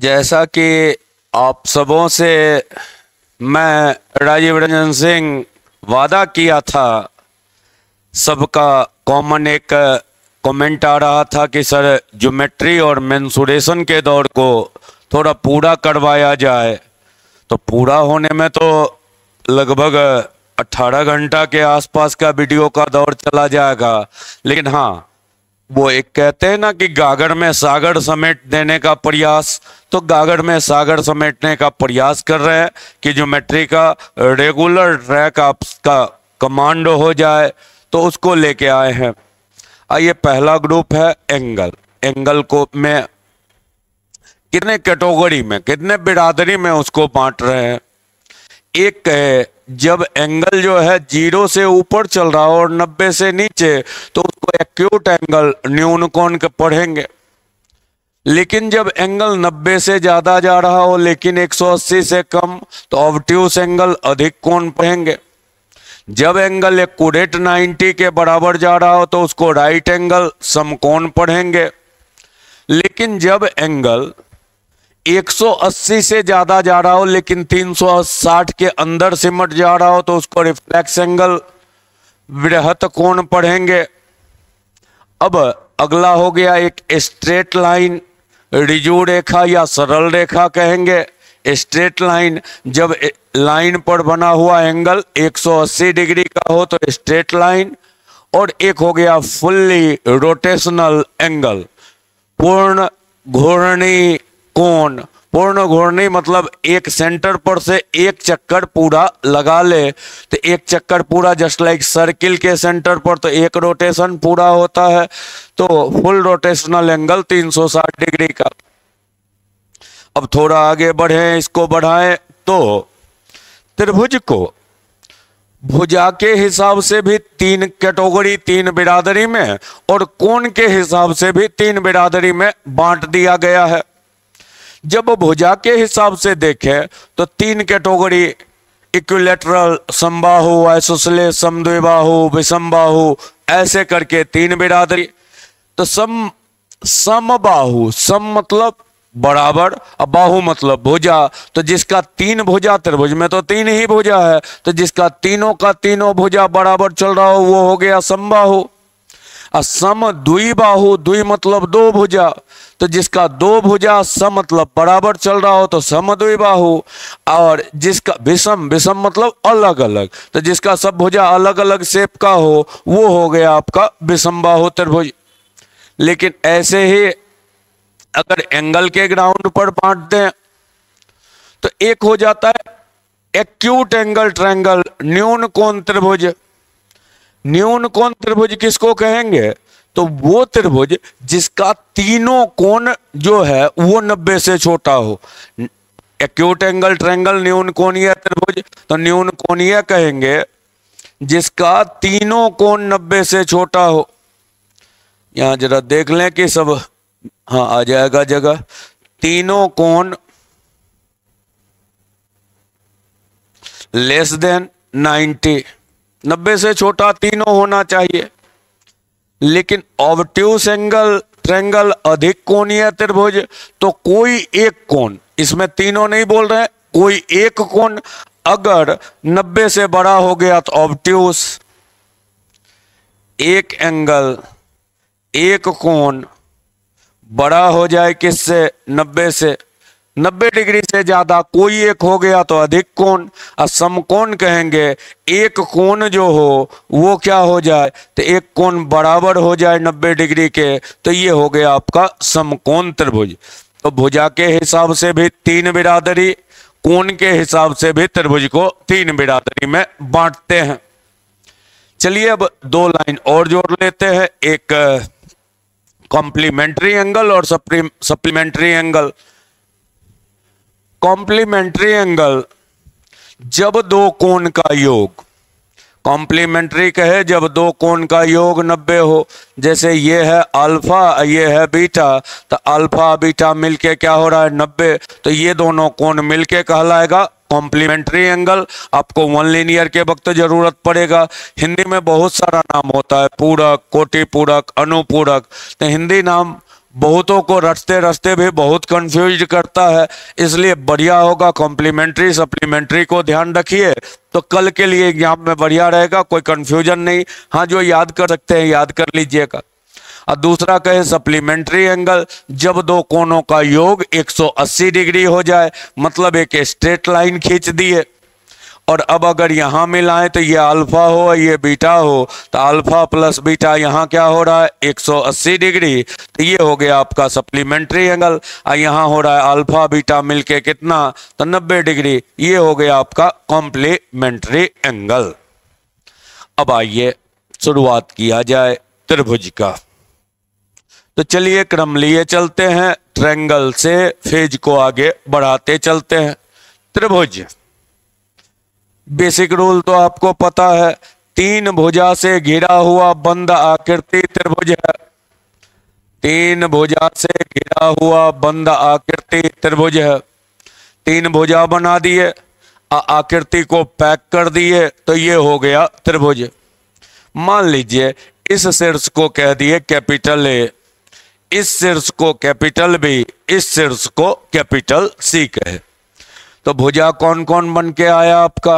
जैसा कि आप सबों से मैं राजीव रंजन सिंह वादा किया था, सबका कॉमन एक कमेंट आ रहा था कि सर ज्योमेट्री और मेंसुरेशन के दौर को थोड़ा पूरा करवाया जाए। तो पूरा होने में तो लगभग 18 घंटा के आसपास का वीडियो का दौर चला जाएगा, लेकिन हाँ, वो एक कहते हैं ना कि गागर में सागर समेट देने का प्रयास, तो गागर में सागर समेटने का प्रयास कर रहे हैं कि ज्योमेट्री का रेगुलर ट्रैक आपका कमांड हो जाए, तो उसको लेके आए हैं। आइए, पहला ग्रुप है एंगल। एंगल को में कितने कैटेगरी में, कितने बिरादरी में उसको बांट रहे हैं। एक है जब एंगल जो है 0 से ऊपर चल रहा हो और 90 से नीचे, तो उसको एक्यूट एंगल न्यून कोण के पढ़ेंगे। लेकिन जब एंगल 90 से ज्यादा जा रहा हो लेकिन 180 से कम, तो ऑब्ट्यूस एंगल अधिक कोण पढ़ेंगे। जब एंगल एक्यूरेट 90 के बराबर जा रहा हो तो उसको राइट एंगल समकोण पढ़ेंगे। लेकिन जब एंगल 180 से ज्यादा जा रहा हो लेकिन 360 के अंदर सिमट जा रहा हो तो उसको रिफ्लेक्स एंगल वृहत कोण पढ़ेंगे। अब अगला हो गया एक स्ट्रेट लाइन, रिजु रेखा या सरल रेखा कहेंगे। स्ट्रेट लाइन, जब लाइन पर बना हुआ एंगल 180 डिग्री का हो तो स्ट्रेट लाइन। और एक हो गया फुल्ली रोटेशनल एंगल, पूर्ण घूर्णी कोण। पूर्ण घूर्णी मतलब एक सेंटर पर से एक चक्कर पूरा लगा ले, तो एक चक्कर पूरा जस्ट लाइक सर्किल के सेंटर पर तो एक रोटेशन पूरा होता है, तो फुल रोटेशनल एंगल 360 डिग्री का। अब थोड़ा आगे बढ़े, इसको बढ़ाएं तो त्रिभुज को भुजा के हिसाब से भी 3 कैटेगरी, 3 बिरादरी में, और कोण के हिसाब से भी 3 बिरादरी में बांट दिया गया है। जब भुजा के हिसाब से देखें तो 3 कैटेगरी, इक्विलेटरल, समबाहु, आइसोसेलेस, समद्विबाहु, विषमबाहु, ऐसे करके 3 बिरादरी। तो समबाहु, सम मतलब बराबर, अब बाहु मतलब भुजा, तो जिसका 3 भुजा, त्रिभुज में तो 3 ही भुजा है, तो जिसका तीनों का तीनों भुजा बराबर चल रहा हो वो हो गया समबाहु। सम द्विबाहु, द्वि मतलब 2 भुजा, तो जिसका 2 भुजा सम मतलब बराबर चल रहा हो तो समद्विबाहु। और जिसका विषम, विषम मतलब अलग अलग, तो जिसका सब भुजा अलग अलग शेप का हो वो हो गया आपका विषमबाहु त्रिभुज। लेकिन ऐसे ही अगर एंगल के ग्राउंड पर बांट दें तो एक हो जाता है एक्यूट एंगल ट्रायंगल, न्यून कोण त्रिभुज। न्यून कोण त्रिभुज किसको कहेंगे? तो वो त्रिभुज जिसका तीनों कोण जो है वो 90 से छोटा हो। एक्यूट एंगल ट्रायंगल न्यून कोणीय त्रिभुज, तो न्यून कोणीय कहेंगे जिसका तीनों कोण 90 से छोटा हो। यहां जरा देख लें कि सब हाँ आ जाएगा जगह। तीनों कोण लेस देन 90, 90 से छोटा तीनों होना चाहिए। लेकिन ऑब्ट्यूस एंगल ट्रायंगल अधिक कोणीय त्रिभुज, तो कोई एक कोण, इसमें तीनों नहीं बोल रहे हैं, कोई एक कोण अगर 90 से बड़ा हो गया तो ऑब्ट्यूस। एक एंगल, एक कोण बड़ा हो जाए किससे? 90 से। 90 डिग्री से ज्यादा कोई एक हो गया तो अधिक कोण। और समकोण कहेंगे एक कोण जो हो वो क्या हो जाए? तो एक कोण बराबर हो जाए 90 डिग्री के, तो ये हो गया आपका समकोण त्रिभुज। तो भुजा के हिसाब से भी 3 बिरादरी, कोण के हिसाब से भी त्रिभुज को 3 बिरादरी में बांटते हैं। चलिए अब 2 लाइन और जोड़ लेते हैं, एक कॉम्प्लीमेंट्री एंगल और सप्लीमेंट्री एंगल। कॉम्प्लीमेंट्री एंगल जब 2 कोण का योग, कॉम्प्लीमेंट्री कहे जब 2 कोण का योग 90 हो। जैसे ये है अल्फा, ये है बीटा, तो अल्फा बीटा मिलके क्या हो रहा है? 90, तो ये दोनों कोण मिलके कहलाएगा कॉम्प्लीमेंट्री एंगल। आपको वन लीनियर के वक्त जरूरत पड़ेगा। हिंदी में बहुत सारा नाम होता है, पूरक, कोटि पूरक, अनुपूरक, तो हिंदी नाम बहुतों को रटते रटते भी बहुत कंफ्यूज करता है। इसलिए बढ़िया होगा कॉम्प्लीमेंट्री सप्लीमेंट्री को ध्यान रखिए, तो कल के लिए एग्जाम में बढ़िया रहेगा, कोई कंफ्यूजन नहीं। हाँ, जो याद कर सकते हैं याद कर लीजिएगा। और दूसरा कहे सप्लीमेंट्री एंगल, जब दो कोनों का योग 180 डिग्री हो जाए, मतलब एक स्ट्रेट लाइन खींच दिए, और अब अगर यहां मिलाएं तो ये अल्फा हो ये बीटा हो, तो अल्फा प्लस बीटा यहां क्या हो रहा है 180 डिग्री, तो ये हो गया आपका सप्लीमेंट्री एंगल। और यहां हो रहा है अल्फा बीटा मिलके कितना, तो 90 डिग्री, ये हो गया आपका कॉम्प्लीमेंट्री एंगल। अब आइए शुरुआत किया जाए त्रिभुज का। तो चलिए क्रम लिए चलते हैं, ट्रायंगल से फेज को आगे बढ़ाते चलते हैं। त्रिभुज, बेसिक रूल तो आपको पता है, तीन भुजा से घिरा हुआ बंद आकृति त्रिभुज है। तीन भुजा से घिरा हुआ बंद आकृति त्रिभुज है। तीन भुजा बना दिए, आकृति को पैक कर दिए, तो ये हो गया त्रिभुज। मान लीजिए इस शीर्ष को कह दिए कैपिटल ए, इस शीर्ष को कैपिटल बी, इस शीर्ष को कैपिटल सी कहे, तो भुजा कौन कौन बन के आया आपका,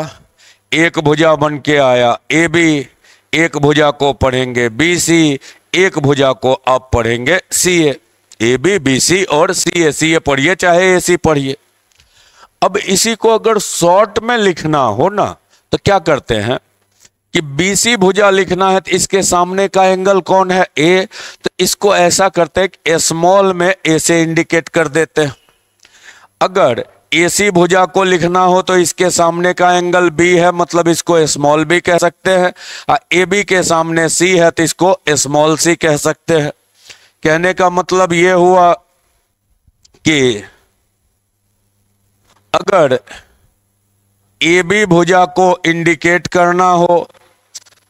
एक भुजा बन के आया ए बी, एक भुजा को पढ़ेंगे बी सी, एक भुजा को आप पढ़ेंगे सी ए बी बी सी और सी ए पढ़िए चाहे ए सी पढ़िए। अब इसी को अगर शॉर्ट में लिखना हो ना, तो क्या करते हैं कि बी सी भुजा लिखना है, तो इसके सामने का एंगल कौन है ए, तो इसको ऐसा करते हैं कि स्मॉल में ए से इंडिकेट कर देते हैं। अगर एसी भुजा को लिखना हो तो इसके सामने का एंगल बी है, मतलब इसको स्मॉल बी कह सकते हैं, और ए बी के सामने सी है तो इसको स्मॉल सी कह सकते हैं। कहने का मतलब ये हुआ कि अगर ए बी भुजा को इंडिकेट करना हो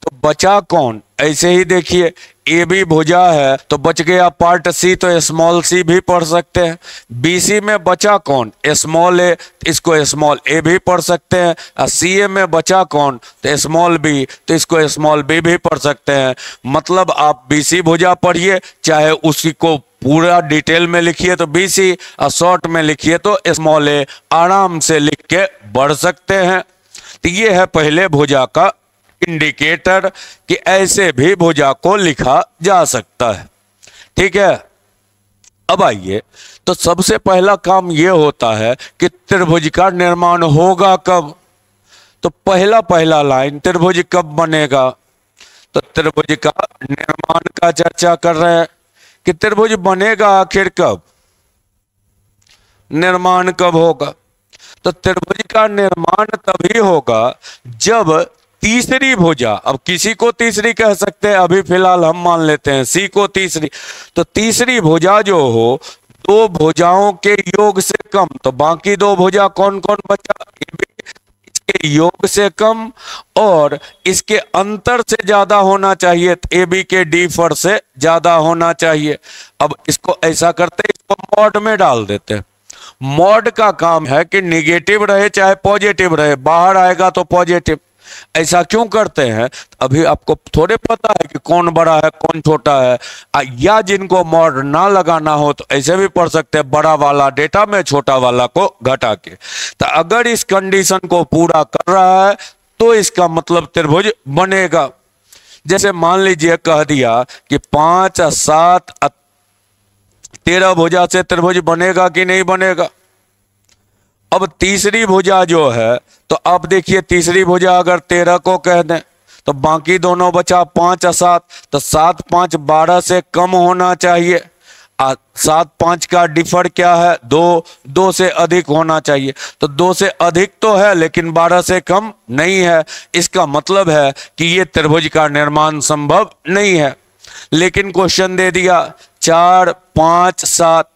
तो बचा कौन, ऐसे ही देखिए ए बी भुजा है तो बच गया पार्ट सी, तो स्मॉल सी भी पढ़ सकते हैं। बी सी में बचा कौन, स्मॉल ए, इसको स्मॉल ए भी पढ़ सकते हैं। और सी ए में बचा कौन, तो स्मॉल बी, तो इसको स्मॉल बी भी पढ़ सकते हैं। मतलब आप बी सी भुजा पढ़िए, चाहे उसी को पूरा डिटेल में लिखिए तो बी सी, और शॉर्ट में लिखिए तो स्मॉल ए, आराम से लिख के बढ़ सकते हैं। तो ये है पहले भुजा का इंडिकेटर कि ऐसे भी भुजा को लिखा जा सकता है। ठीक है, अब आइए, तो सबसे पहला काम यह होता है कि त्रिभुज का निर्माण होगा कब, तो पहला लाइन त्रिभुज कब बनेगा, तो त्रिभुज का निर्माण का चर्चा कर रहे हैं कि त्रिभुज बनेगा आखिर कब, निर्माण कब होगा। तो त्रिभुज का निर्माण तभी होगा जब तीसरी भुजा, अब किसी को तीसरी कह सकते हैं, अभी फिलहाल हम मान लेते हैं सी को तीसरी, तो तीसरी भुजा जो हो दो भुजाओं के योग से कम, तो बाकी दो भुजा कौन कौन बचा, इसके योग से कम और इसके अंतर से ज्यादा होना चाहिए, तो ए बी के डी फर से ज्यादा होना चाहिए। अब इसको ऐसा करते हैं, इसको मॉड में डाल देते हैं। मॉड का काम है कि निगेटिव रहे चाहे पॉजिटिव रहे, बाहर आएगा तो पॉजिटिव। ऐसा क्यों करते हैं, अभी आपको थोड़े पता है कि कौन बड़ा है कौन छोटा है, या जिनको मॉड ना लगाना हो तो ऐसे भी पढ़ सकते हैं, बड़ा वाला डेटा में छोटा वाला को घटा के। तो अगर इस कंडीशन को पूरा कर रहा है तो इसका मतलब त्रिभुज बनेगा। जैसे मान लीजिए कह दिया कि 5, 7, 13 भुजा से त्रिभुज बनेगा कि नहीं बनेगा। अब तीसरी भुजा जो है, तो अब देखिए तीसरी भुजा अगर 13 को कह दें तो बाकी दोनों बचा 5 और 7, तो 7, 5, 12 से कम होना चाहिए। 7, 5 का डिफर क्या है, 2 से अधिक होना चाहिए। तो 2 से अधिक तो है लेकिन 12 से कम नहीं है। इसका मतलब है कि ये त्रिभुज का निर्माण संभव नहीं है। लेकिन क्वेश्चन दे दिया 4, 5, 7,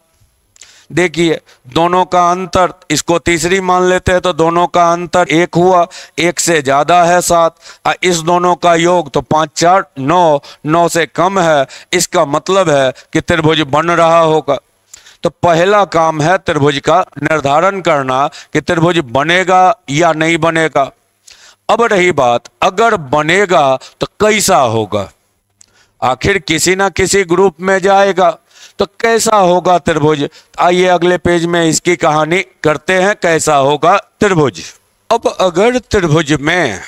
देखिए दोनों का अंतर, इसको तीसरी मान लेते हैं तो दोनों का अंतर 1 हुआ, 1 से ज्यादा है 7, इस दोनों का योग तो 5, 4, 9, 9 से कम है। इसका मतलब है कि त्रिभुज बन रहा होगा। तो पहला काम है त्रिभुज का निर्धारण करना कि त्रिभुज बनेगा या नहीं बनेगा। अब रही बात, अगर बनेगा तो कैसा होगा, आखिर किसी ना किसी ग्रुप में जाएगा। तो कैसा होगा त्रिभुज। आइए अगले पेज में इसकी कहानी करते हैं, कैसा होगा त्रिभुज। अब अगर त्रिभुज में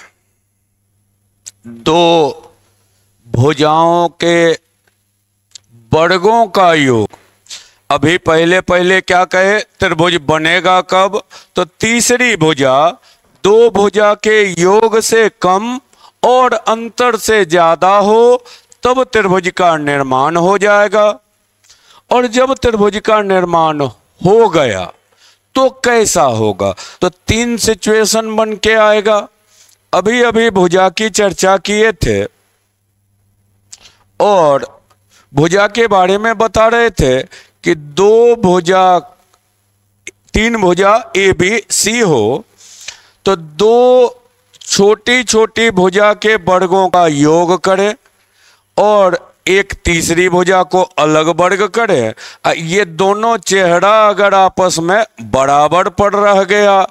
दो भुजाओं के वर्गों का योग, अभी पहले क्या कहे, त्रिभुज बनेगा कब, तो तीसरी भुजा दो भुजा के योग से कम और अंतर से ज्यादा हो तब त्रिभुज का निर्माण हो जाएगा। और जब त्रिभुज का निर्माण हो गया तो कैसा होगा, तो तीन सिचुएशन बन के आएगा। अभी अभी भुजा की चर्चा किए थे और भुजा के बारे में बता रहे थे कि दो भुजा, तीन भुजा ए बी सी हो तो दो छोटी छोटी भुजा के वर्गों का योग करें और एक तीसरी भुजा को अलग वर्ग करे। ये दोनों चेहरा अगर आपस में बराबर पड़ रह गया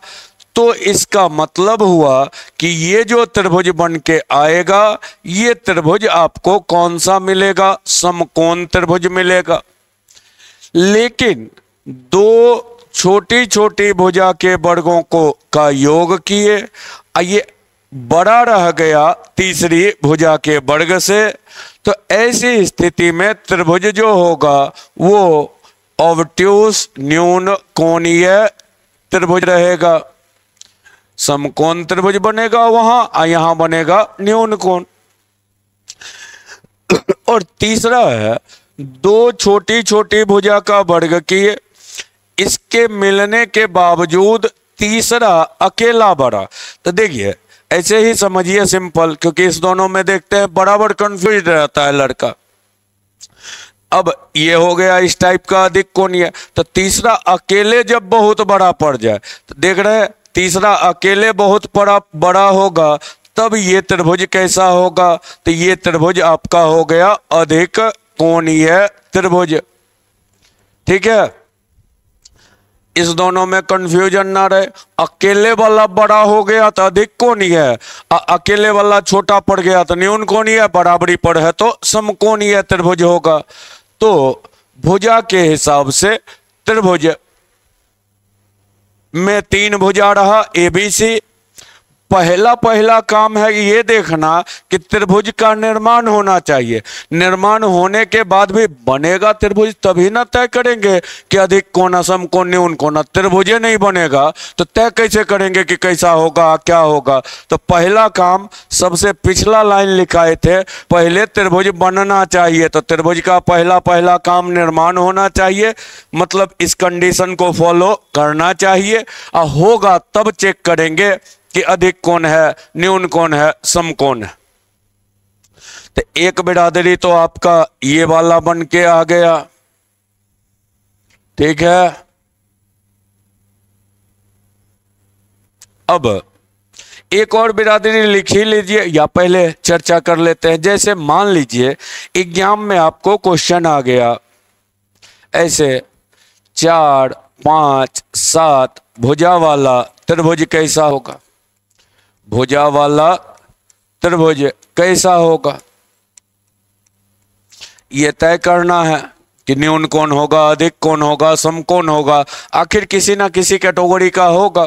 तो इसका मतलब हुआ कि ये जो त्रिभुज बन के आएगा ये त्रिभुज आपको कौन सा मिलेगा, समकोण त्रिभुज मिलेगा। लेकिन दो छोटी छोटी भुजा के वर्गों को का योग किए, ये बड़ा रह गया तीसरी भुजा के वर्ग से, तो ऐसी स्थिति में त्रिभुज जो होगा वो ऑब्ट्यूस न्यून कोणीय त्रिभुज रहेगा। समकोण त्रिभुज बनेगा वहां, यहां बनेगा न्यून कोण। और तीसरा है दो छोटी छोटी भुजा का वर्ग किए, इसके मिलने के बावजूद तीसरा अकेला बड़ा। तो देखिए ऐसे ही समझिए सिंपल, क्योंकि इस दोनों में देखते हैं बराबर कंफ्यूज रहता है लड़का। अब ये हो गया इस टाइप का अधिक कोणीय, तो तीसरा अकेले जब बहुत बड़ा पड़ जाए, तो देख रहे हैं तीसरा अकेले बहुत बड़ा होगा तब ये त्रिभुज कैसा होगा, तो ये त्रिभुज आपका हो गया अधिक कोणीय त्रिभुज। ठीक है, इस दोनों में कंफ्यूजन ना रहे। अकेले वाला बड़ा हो गया तो अधिक कोणीय है, अकेले वाला छोटा पड़ गया तो न्यून कोणीय, बराबरी पर है तो समकोणीय त्रिभुज होगा। तो भुजा के हिसाब से त्रिभुज में तीन भुजा रहा ए बी सी। पहला काम है ये देखना कि त्रिभुज का निर्माण होना चाहिए। निर्माण होने के बाद भी बनेगा त्रिभुज तभी ना तय करेंगे कि अधिक कोण समकोण न्यून कोण। त्रिभुज नहीं बनेगा तो तय कैसे करेंगे कि कैसा होगा क्या होगा। तो पहला काम सबसे पिछला लाइन लिखाए थे, पहले त्रिभुज बनना चाहिए। तो त्रिभुज का पहला काम निर्माण होना चाहिए, मतलब इस कंडीशन को फॉलो करना चाहिए। और होगा तब चेक करेंगे कि अधिक कोण है न्यून कोण है समकोण है। तो एक बिरादरी तो आपका ये वाला बन के आ गया। ठीक है, अब एक और बिरादरी लिख ही लीजिए या पहले चर्चा कर लेते हैं। जैसे मान लीजिए एग्जाम में आपको क्वेश्चन आ गया ऐसे 4 5 7 भुजा वाला त्रिभुज कैसा होगा, भुजा वाला त्रिभुज कैसा होगा, यह तय करना है कि न्यून कोण होगा अधिक कोण होगा समकोण होगा, आखिर किसी ना किसी कैटेगरी का होगा।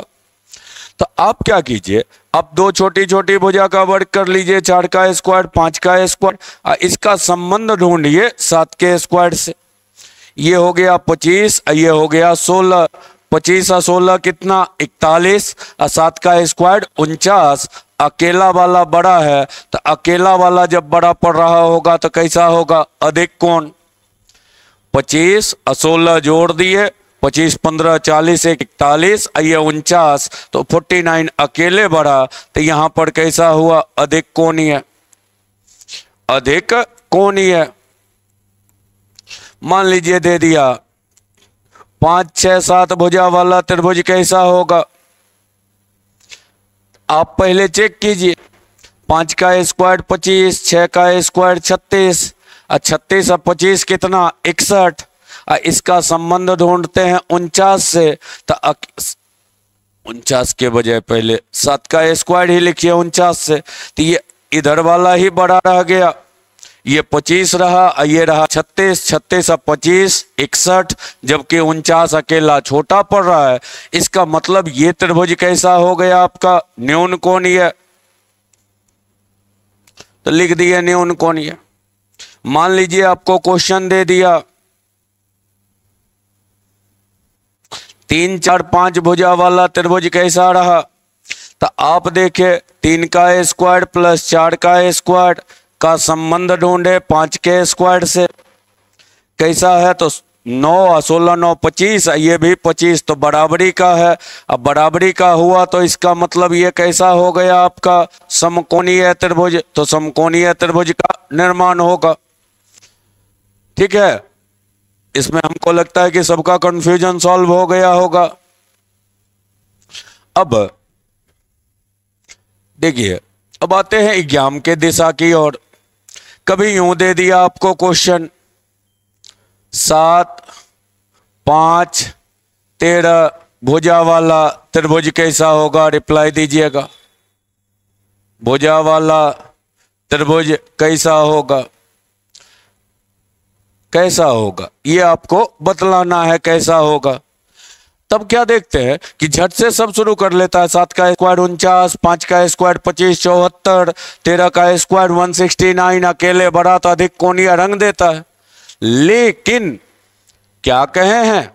तो आप क्या कीजिए, अब दो छोटी छोटी भुजा का वर्ग कर लीजिए, 4 का स्क्वायर 5 का स्क्वायर, इसका संबंध ढूंढिए 7 के स्क्वायर से। ये हो गया 25, ये हो गया 16। 25 और 16 कितना 41, और 7 का स्क्वायर 49। अकेला वाला बड़ा है तो अकेला वाला जब बड़ा पड़ रहा होगा तो कैसा होगा, अधिक कोण। 25 और 16 जोड़ दिए, 25 15 40 41, ये 49, तो 49 अकेले बढ़ा तो यहां पर कैसा हुआ, अधिक कोणीय। अधिक कोणीय मान लीजिए दे दिया 5 6 7 भुजा वाला त्रिभुज कैसा होगा। आप पहले चेक कीजिए, 5 का स्क्वायर 25, 6 का स्क्वायर 36, और 36 और 25 कितना 61, और इसका संबंध ढूंढते हैं 49 से। तो 49 के बजाय पहले 7 का स्क्वायर ही लिखिए 49 से, तो ये इधर वाला ही बड़ा रह गया। ये 25 रहा, ये रहा 36, 36 अब 25 61, जबकि 49 अकेला छोटा पड़ रहा है। इसका मतलब ये त्रिभुज कैसा हो गया आपका? न्यून कोणीय। तो लिख दिया न्यून कोणीय। मान लीजिए आपको क्वेश्चन दे दिया 3 4 5 भुजा वाला त्रिभुज कैसा रहा, तो आप देखें 3 का स्क्वायर प्लस 4 का स्क्वायर का संबंध ढूंढे 5 के स्क्वायर से। कैसा है? तो 9 16 9 25, ये भी 25, तो बराबरी का है। अब बराबरी का हुआ तो इसका मतलब ये कैसा हो गया आपका? समकोणीय त्रिभुज। तो समकोणीय त्रिभुज का निर्माण होगा। ठीक है, इसमें हमको लगता है कि सबका कंफ्यूजन सॉल्व हो गया होगा। अब देखिए, अब आते हैं एग्जाम के दिशा की ओर। कभी यूं दे दिया आपको क्वेश्चन 7 5 13 भुजा वाला त्रिभुज कैसा होगा? रिप्लाई दीजिएगा। भुजा वाला त्रिभुज कैसा होगा? कैसा होगा ये आपको बतलाना है, कैसा होगा। तब क्या देखते हैं कि झट से सब शुरू कर लेता है। 7 का स्क्वायर 49, 5 का स्क्वायर 25 74, 13 का स्क्वायर 169, अकेले बड़ा तो अधिक कोणीय रंग देता है। लेकिन क्या कहे हैं?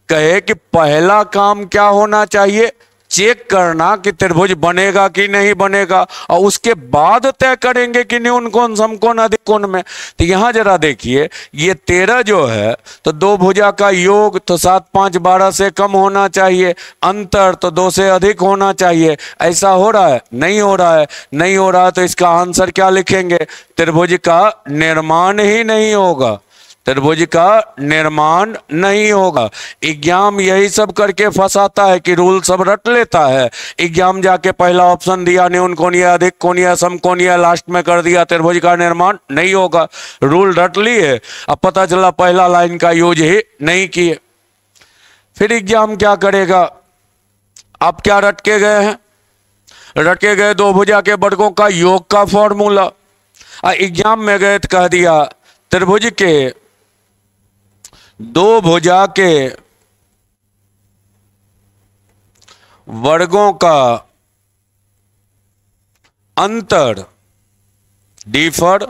कहे कि पहला काम क्या होना चाहिए? चेक करना कि त्रिभुज बनेगा कि नहीं बनेगा, और उसके बाद तय करेंगे कि न्यून कोण समकोण अधिक कोण में। तो यहां जरा देखिए, ये 13 जो है तो दो भुजा का योग, तो 7 5 12 से कम होना चाहिए, अंतर तो 2 से अधिक होना चाहिए। ऐसा हो रहा है? नहीं हो रहा है। नहीं हो रहा है तो इसका आंसर क्या लिखेंगे? त्रिभुज का निर्माण ही नहीं होगा। त्रिभुज का निर्माण नहीं होगा। एग्जाम यही सब करके फंसाता है कि रूल सब रट लेता है। एग्जाम जाके पहला ऑप्शन दिया न्यून कोणीय अधिक कोणीय समकोणीय, लास्ट में कर दिया त्रिभुज का निर्माण नहीं होगा। रूल रट लिए, अब पता चला पहला लाइन का यूज ही नहीं किए। फिर एग्जाम क्या करेगा? आप क्या रट के गए हैं? रट के गए दो भुजा के वर्गों का योग का फॉर्मूला। एग्जाम में गए तो कह दिया त्रिभुज के दो भुजा के वर्गों का अंतर डिफर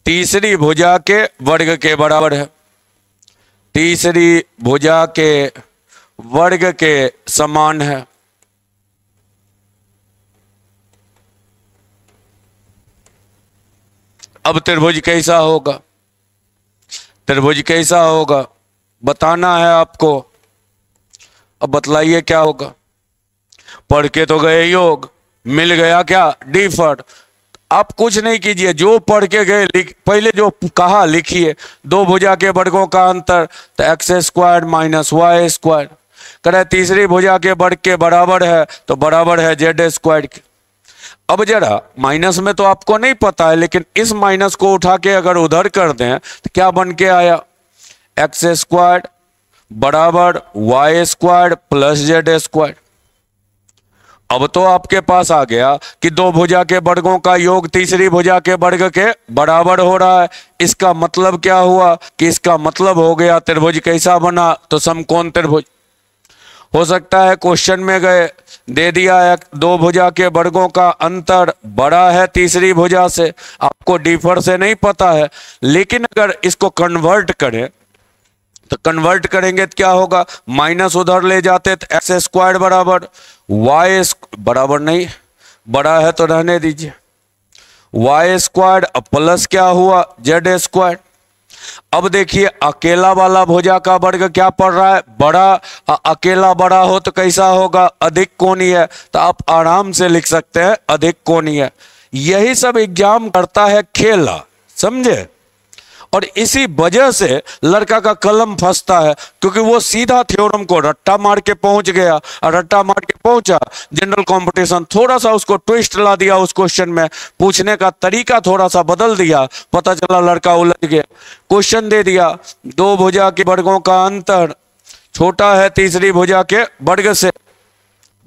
तीसरी भुजा के वर्ग के बराबर है। तीसरी भुजा के वर्ग के समान है। अब त्रिभुज कैसा होगा? त्रिभुज कैसा होगा बताना है आपको। अब बतलाइए क्या होगा? पढ़ के तो गए योग, मिल गया क्या? डिफर। आप कुछ नहीं कीजिए, जो पढ़ के गए पहले जो कहा लिखिए। दो भुजा के वर्गों का अंतर तो X square minus Y square. करे तीसरी भुजा के वर्ग के बराबर है तो बराबर है जेड स्क्वायर के। अब जरा माइनस में तो आपको नहीं पता है, लेकिन इस माइनस को उठा के अगर उधर कर दें तो क्या बन के आया? एक्स स्क्वायर बराबर Y square plus Z square. अब तो आपके पास आ गया कि दो भुजा के वर्गों का योग तीसरी भुजा के वर्ग के बराबर हो रहा है। इसका मतलब क्या हुआ? कि इसका मतलब हो गया त्रिभुज कैसा बना? तो समकोण त्रिभुज। हो सकता है क्वेश्चन में गए दे दिया है दो भुजा के वर्गों का अंतर बड़ा है तीसरी भुजा से, आपको डिफर से नहीं पता है। लेकिन अगर इसको कन्वर्ट करें तो कन्वर्ट करेंगे तो क्या होगा? माइनस उधर ले जाते तो एक्स स्क्वायर बराबर वाई बराबर नहीं, बड़ा है तो रहने दीजिए, वाई स्क्वायर प्लस क्या हुआ? Z square. अब देखिए अकेला वाला भुजा का वर्ग क्या पड़ रहा है? बड़ा। अकेला बड़ा हो तो कैसा होगा? अधिक कोणीय। तो आप आराम से लिख सकते हैं अधिक कोणीय। यही सब एग्जाम करता है खेला, समझे? और इसी वजह से लड़का का कलम फंसता है, क्योंकि वो सीधा थ्योरम को रट्टा मार के पहुंच गया। और रट्टा मार के पहुंचा, जनरल कंपटीशन थोड़ा सा उसको ट्विस्ट ला दिया, उस क्वेश्चन में पूछने का तरीका थोड़ा सा बदल दिया, पता चला लड़का उलझ गया। क्वेश्चन दे दिया दो भुजा के वर्गों का अंतर छोटा है तीसरी भुजा के वर्ग से,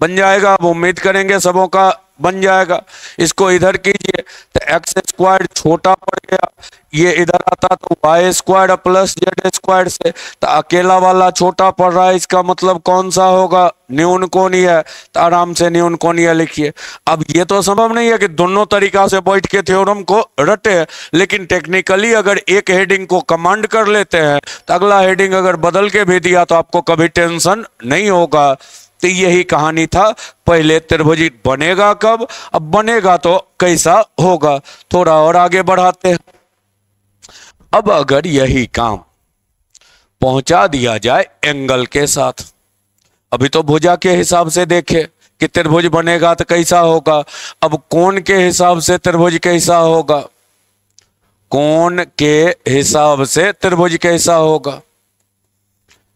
बन जाएगा। अब उम्मीद करेंगे सबों का बन जाएगा। इसको इधर कीजिए तो एक्स स्क्वायर छोटा पड़ गया, ये इधर आता तो Y square plus Z square से, तो अकेला वाला छोटा पड़ रहा है, इसका मतलब कौन सा होगा, न्यून कोणीय है, तो आराम से न्यून कोणीय लिखिए। अब ये तो संभव नहीं है कि दोनों तरीका से बैठ के थ्योरम को रटे, लेकिन टेक्निकली अगर एक हेडिंग को कमांड कर लेते हैं तो अगला हेडिंग अगर बदल के भी दिया तो आपको कभी टेंशन नहीं होगा। तो यही कहानी था, पहले त्रिभुज बनेगा कब, अब बनेगा तो कैसा होगा। थोड़ा और आगे बढ़ाते हैं। अब अगर यही काम पहुंचा दिया जाए एंगल के साथ, अभी तो भुजा के हिसाब से देखे कि त्रिभुज बनेगा तो कैसा होगा, अब कोण के हिसाब से त्रिभुज कैसा होगा, कोण के हिसाब से त्रिभुज कैसा होगा,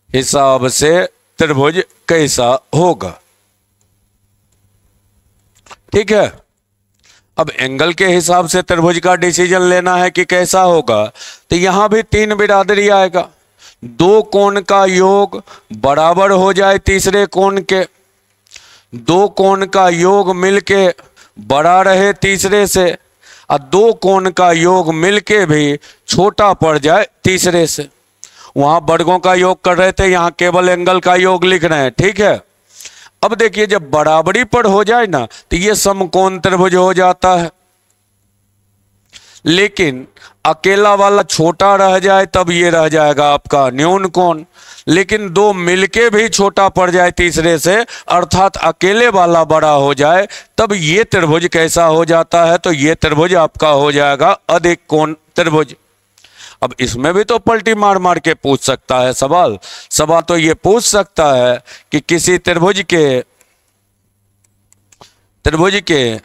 हिसाब से त्रिभुज कैसा होगा, ठीक है। अब एंगल के हिसाब से त्रिभुज का डिसीजन लेना है कि कैसा होगा, तो यहां भी तीन बिरादरी आएगा, दो कोण का योग बराबर हो जाए तीसरे कोण के, दो कोण का योग मिलके बड़ा रहे तीसरे से, और दो कोण का योग मिलके भी छोटा पड़ जाए तीसरे से। वहां वर्गों का योग कर रहे थे, यहां केवल एंगल का योग लिख रहे हैं, ठीक है। अब देखिए जब बराबरी पर हो जाए ना तो ये समकोण त्रिभुज हो जाता है, लेकिन अकेला वाला छोटा रह जाए तब ये रह जाएगा आपका न्यून कोण, लेकिन दो मिलके भी छोटा पड़ जाए तीसरे से, अर्थात अकेले वाला बड़ा हो जाए, तब ये त्रिभुज कैसा हो जाता है, तो ये त्रिभुज आपका हो जाएगा अधिक कोण त्रिभुज। अब इसमें भी तो पलटी मार मार के पूछ सकता है सवाल, सवाल तो ये पूछ सकता है कि किसी त्रिभुज के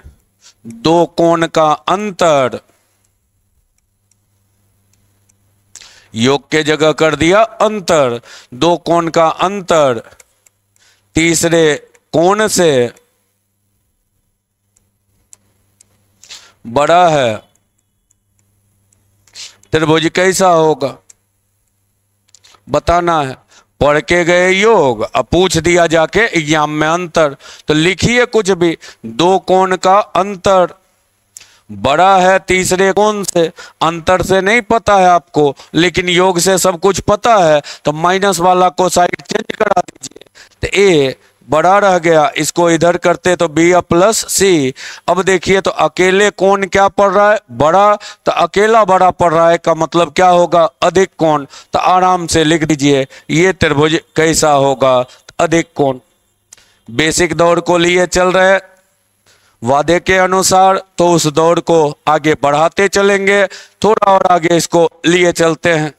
दो कोण का अंतर, योग के जगह कर दिया अंतर, दो कोण का अंतर तीसरे कोण से बड़ा है, त्रिभुज कैसा होगा बताना है। पढ़ के गए योग, अब पूछ दिया जाके एग्जाम में अंतर, तो लिखिए कुछ भी, दो कोण का अंतर बड़ा है तीसरे कोण से, अंतर से नहीं पता है आपको लेकिन योग से सब कुछ पता है, तो माइनस वाला को साइड चेंज करा दीजिए, तो ए बड़ा रह गया, इसको इधर करते तो बी प्लस सी। अब देखिए तो अकेले कोण क्या पड़ रहा है, बड़ा, तो अकेला बड़ा पड़ रहा है का मतलब क्या होगा, अधिक कोण, तो आराम से लिख दीजिए ये त्रिभुज कैसा होगा, अधिक कोण। बेसिक दौड़ को लिए चल रहे वादे के अनुसार, तो उस दौड़ को आगे बढ़ाते चलेंगे, थोड़ा और आगे इसको लिए चलते हैं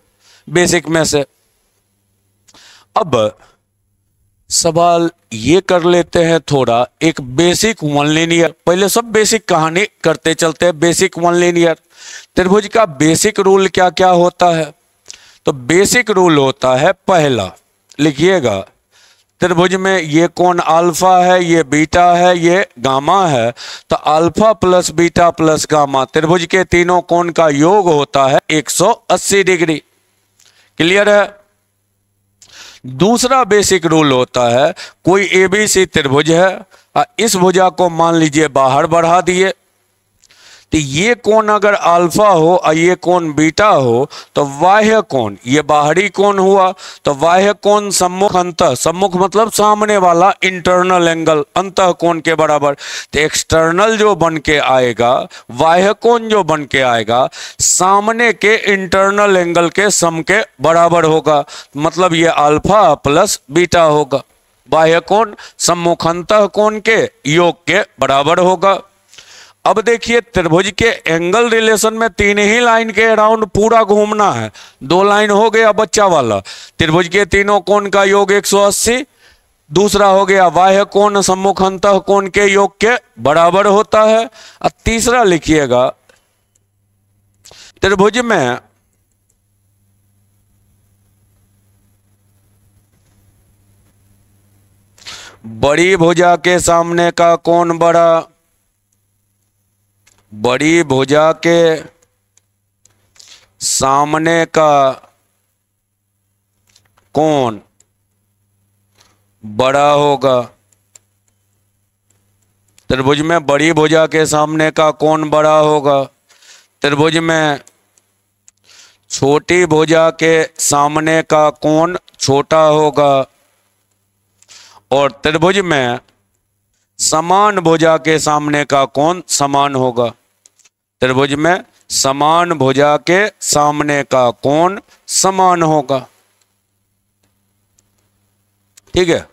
बेसिक में से। अब सवाल ये कर लेते हैं थोड़ा, एक बेसिक वन लीनियर, पहले सब बेसिक कहानी करते चलते हैं। बेसिक वन लीनियर त्रिभुज का बेसिक रूल क्या क्या होता है, तो बेसिक रूल होता है पहला, लिखिएगा, त्रिभुज में ये कोण अल्फा है, ये बीटा है, ये गामा है, तो alpha plus beta plus gamma, त्रिभुज के तीनों कोण का योग होता है 180 डिग्री। क्लियर है। दूसरा बेसिक रूल होता है, कोई एबीसी त्रिभुज है, इस भुजा को मान लीजिए बाहर बढ़ा दिए, तो ये कोण अगर अल्फा हो और ये कोण बीटा हो तो बाह्य कोण, ये बाहरी कोण हुआ, तो बाह्य कोण सम्मुख अंतः, सम्मुख मतलब सामने वाला, इंटरनल एंगल अंतः कोण के बराबर, तो एक्सटर्नल जो बन के आएगा, बाह्य कोण जो बन के आएगा सामने के इंटरनल एंगल के सम के बराबर होगा, मतलब ये अल्फा प्लस बीटा होगा, बाह्य कोण सम्मुख अंतः कोण के योग के बराबर होगा। अब देखिए त्रिभुज के एंगल रिलेशन में तीन ही लाइन के अराउंड पूरा घूमना है, दो लाइन हो गया बच्चा वाला, त्रिभुज के तीनों कोण का योग 180, दूसरा हो गया बाह्य कोण सम्मुख अंतः कोण के योग के बराबर होता है, और तीसरा लिखिएगा, त्रिभुज में बड़ी भुजा के सामने का कोण बड़ा, बड़ी भुजा के सामने का कोण बड़ा होगा, त्रिभुज में बड़ी भुजा के सामने का कोण बड़ा होगा, त्रिभुज में छोटी भुजा के सामने का कोण छोटा होगा, और त्रिभुज में समान भुजा के सामने का कोण समान होगा। त्रिभुज में समान भुजा के सामने का कोण समान होगा। ठीक है,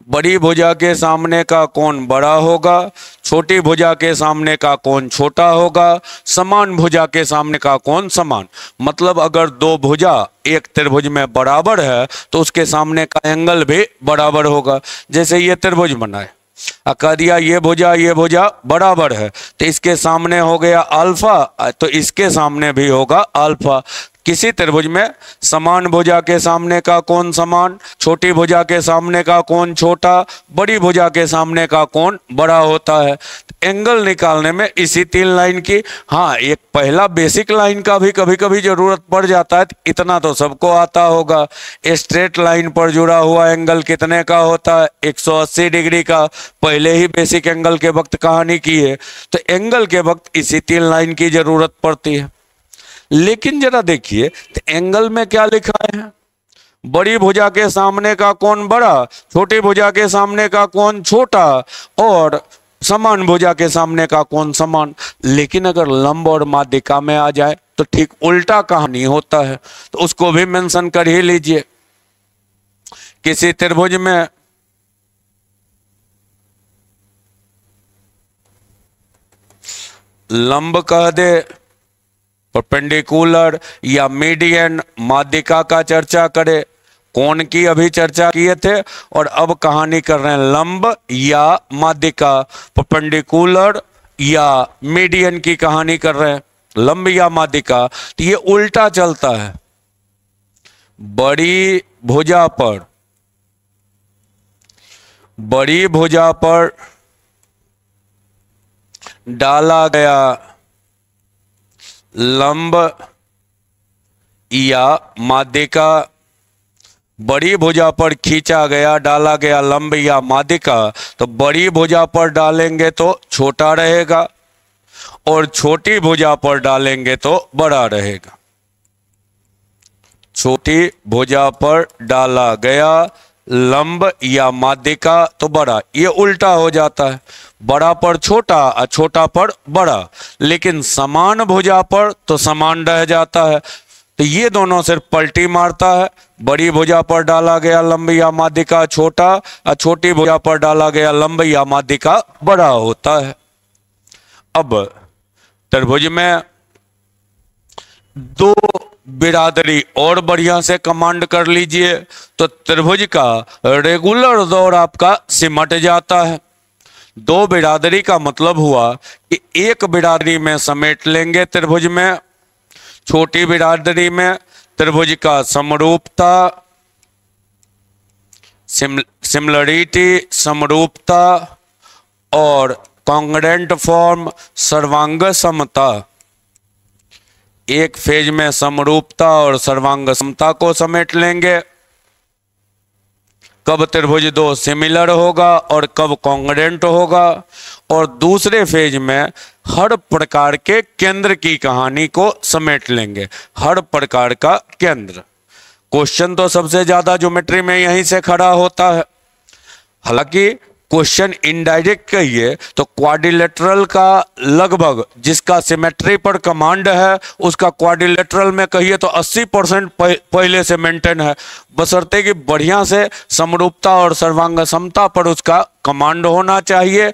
बड़ी भुजा के सामने का कोण बड़ा होगा, छोटी भुजा के सामने का कोण छोटा होगा, समान भुजा के सामने का कोण समान। मतलब अगर दो भुजा एक त्रिभुज में बराबर है तो उसके सामने का एंगल भी बराबर होगा। जैसे ये त्रिभुज बना है, कह दिया ये भुजा बराबर है, तो इसके सामने हो गया अल्फा, तो इसके सामने भी होगा अल्फा। किसी त्रिभुज में समान भुजा के सामने का कोण समान, छोटी भुजा के सामने का कोण छोटा, बड़ी भुजा के सामने का कोण बड़ा होता है। एंगल निकालने में इसी 3 लाइन की, हाँ एक पहला बेसिक लाइन का भी कभी कभी जरूरत पड़ जाता है, इतना तो सबको आता होगा। स्ट्रेट लाइन पर जुड़ा हुआ एंगल कितने का होता है? 180 डिग्री का। पहले ही बेसिक एंगल के वक्त कहानी की है, तो एंगल के वक्त इसी 3 लाइन की जरूरत पड़ती है। लेकिन जरा देखिए तो एंगल में क्या लिखा है? बड़ी भुजा के सामने का कोण बड़ा, छोटी भुजा के सामने का कोण छोटा, और समान भुजा के सामने का कोण समान। लेकिन अगर लंब और माध्यिका में आ जाए तो ठीक उल्टा कहानी होता है, तो उसको भी मेंशन कर ही लीजिए। किसी त्रिभुज में लंब कह दे, परपेंडिकुलर या मीडियन, माध्यिका का चर्चा करे, कोण की अभी चर्चा किए थे, और अब कहानी कर रहे हैं लंब या माध्यिका, परपेंडिकुलर या मीडियन की कहानी कर रहे हैं, लंब या माध्यिका। तो ये उल्टा चलता है। बड़ी भुजा पर डाला गया लंब या माध्यिका, बड़ी भुजा पर खींचा गया डाला गया लंब या माध्यिका, तो बड़ी भुजा पर डालेंगे तो छोटा रहेगा, और छोटी भुजा पर डालेंगे तो बड़ा रहेगा। छोटी भुजा पर डाला गया लंब या माध्यिका तो बड़ा, ये उल्टा हो जाता है, बड़ा पर छोटा और छोटा पर बड़ा। लेकिन समान भुजा पर तो समान रह जाता है, तो ये दोनों सिर्फ पलटी मारता है। बड़ी भुजा पर डाला गया लंब या माध्यिका छोटा, और छोटी भुजा पर डाला गया लंब या माध्यिका बड़ा होता है। अब त्रिभुज में दो बिरादरी और बढ़िया से कमांड कर लीजिए, तो त्रिभुज का रेगुलर दौर आपका सिमट जाता है। दो बिरादरी का मतलब हुआ कि एक बिरादरी में समेट लेंगे त्रिभुज में, छोटी बिरादरी में त्रिभुज का समरूपता, सिमिलरिटी समरूपता, और कॉन्ग्रुएंट फॉर्म सर्वांग समता। एक फेज में समरूपता और सर्वांग समता को समेट लेंगे। कब त्रिभुज दो सिमिलर होगा और कब कॉन्ग्रुएंट होगा, और दूसरे फेज में हर प्रकार के केंद्र की कहानी को समेट लेंगे। हर प्रकार का केंद्र, क्वेश्चन तो सबसे ज्यादा ज्योमेट्री में यहीं से खड़ा होता है। हालांकि क्वेश्चन इनडायरेक्ट कहिए तो क्वाड्रिलेटरल का लगभग, जिसका सिमेट्री पर कमांड है उसका क्वाड्रिलेटरल में कहिए तो 80% पहले से मेंटेन है, बशर्ते कि बढ़िया से समरूपता और सर्वांग समता पर उसका कमांड होना चाहिए।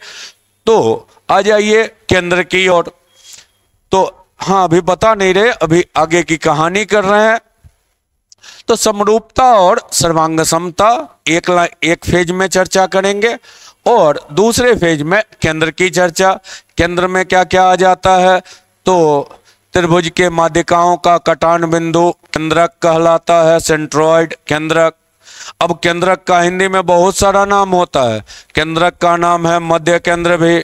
तो आ जाइए केंद्र की ओर। तो हाँ, अभी बता नहीं रहे, अभी आगे की कहानी कर रहे हैं। तो समरूपता और सर्वांग समता एक फेज में चर्चा करेंगे, और दूसरे फेज में केंद्र की चर्चा। केंद्र में क्या क्या आ जाता है? तो त्रिभुज के माध्यिकाओं का कटान बिंदु केंद्रक कहलाता है, सेंट्रॉइड केंद्रक। अब केंद्रक का हिंदी में बहुत सारा नाम होता है। केंद्रक का नाम है मध्य केंद्र भी,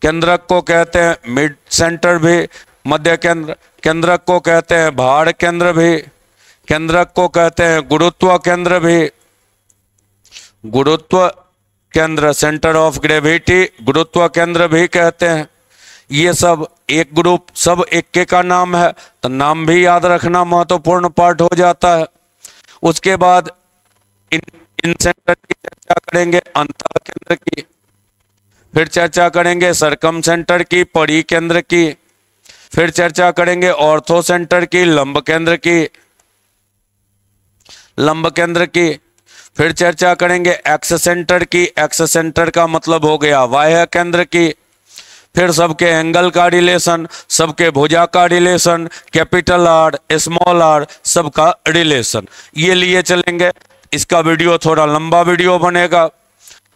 केंद्रक को कहते हैं मिड सेंटर भी, मध्य केंद्र। केंद्रक को कहते हैं भार केंद्र भी, केंद्रक को कहते हैं गुरुत्व केंद्र भी। गुरुत्व केंद्र सेंटर ऑफ ग्रेविटी, गुरुत्व केंद्र भी कहते हैं। ये सब एक ग्रुप, सब एक के का नाम है, तो नाम भी याद रखना महत्वपूर्ण पार्ट हो जाता है। उसके बाद इन सेंटर की चर्चा करेंगे, अंतः केंद्र की, फिर चर्चा करेंगे सरकम सेंटर की, परी केंद्र की, फिर चर्चा करेंगे ऑर्थो सेंटर की, लंब केंद्र की, लंब केंद्र की, फिर चर्चा करेंगे एक्स सेंटर की, एक्स सेंटर का मतलब हो गया बाह्य केंद्र की, फिर सबके एंगल का रिलेशन, सबके भुजा का relation, capital R, small R, सबका रिलेशन ये लिए चलेंगे। इसका वीडियो थोड़ा लंबा वीडियो बनेगा,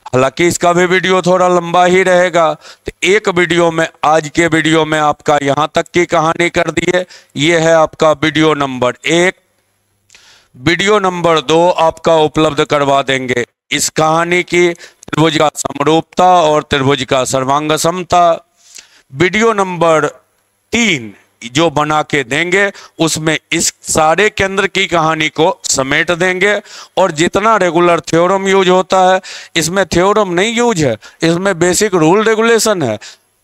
हालांकि इसका भी वीडियो थोड़ा लंबा ही रहेगा। तो एक वीडियो में, आज के वीडियो में आपका यहाँ तक की कहानी कर दी है। ये है आपका वीडियो नंबर 1। वीडियो नंबर 2 आपका उपलब्ध करवा देंगे इस कहानी की, त्रिभुज का समरूपता और त्रिभुज का सर्वांग समता। वीडियो नंबर 3 जो बना के देंगे उसमें इस सारे केंद्र की कहानी को समेट देंगे, और जितना रेगुलर थ्योरम यूज होता है, इसमें थ्योरम नहीं यूज है, इसमें बेसिक रूल रेगुलेशन है,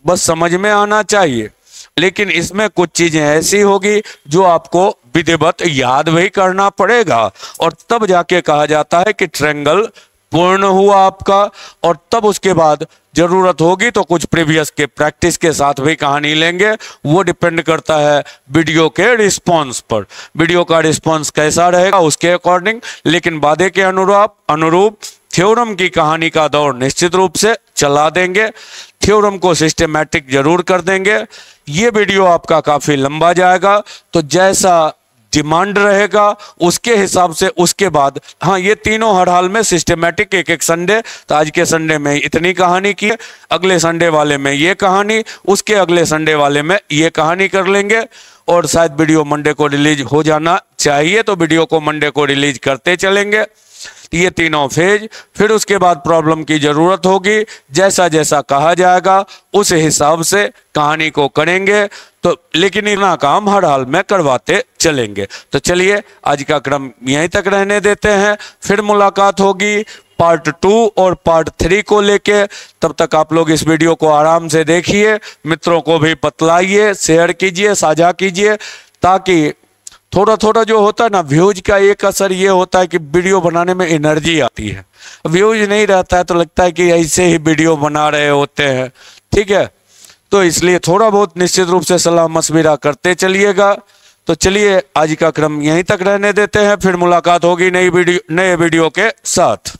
बस समझ में आना चाहिए। लेकिन इसमें कुछ चीजें ऐसी होगी जो आपको विधिवत याद भी करना पड़ेगा, और तब जाके कहा जाता है कि ट्रायंगल पूर्ण हुआ आपका। और तब उसके बाद जरूरत होगी तो कुछ प्रीवियस के प्रैक्टिस के साथ भी कहानी लेंगे, वो डिपेंड करता है वीडियो के रिस्पांस पर। वीडियो का रिस्पांस कैसा रहेगा उसके अकॉर्डिंग, लेकिन वादे के अनुरूप थ्योरम की कहानी का दौर निश्चित रूप से चला देंगे, थ्योरम को सिस्टमैटिक जरूर कर देंगे। ये वीडियो आपका काफी लंबा जाएगा, तो जैसा डिमांड रहेगा उसके हिसाब से उसके बाद, हाँ ये तीनों हर हाल में सिस्टमैटिक एक एक संडे, तो आज के संडे में इतनी कहानी की, अगले संडे वाले में ये कहानी, उसके अगले संडे वाले में ये कहानी कर लेंगे। और शायद वीडियो मंडे को रिलीज हो जाना चाहिए, तो वीडियो को मंडे को रिलीज करते चलेंगे। ये तीनों फेज, फिर उसके बाद प्रॉब्लम की जरूरत होगी, जैसा जैसा कहा जाएगा उस हिसाब से कहानी को करेंगे। तो लेकिन इतना काम हर हाल में करवाते चलेंगे। तो चलिए आज का क्रम यहीं तक रहने देते हैं, फिर मुलाकात होगी पार्ट 2 और पार्ट 3 को लेके। तब तक आप लोग इस वीडियो को आराम से देखिए, मित्रों को भी बतलाइए, शेयर कीजिए, साझा कीजिए, ताकि थोड़ा थोड़ा जो होता है ना, व्यूज का एक असर ये होता है कि वीडियो बनाने में एनर्जी आती है। व्यूज नहीं रहता है तो लगता है कि ऐसे ही वीडियो बना रहे होते हैं, ठीक है। तो इसलिए थोड़ा बहुत निश्चित रूप से सलाह मशविरा करते चलिएगा। तो चलिए आज का क्रम यहीं तक रहने देते हैं, फिर मुलाकात होगी नए वीडियो के साथ।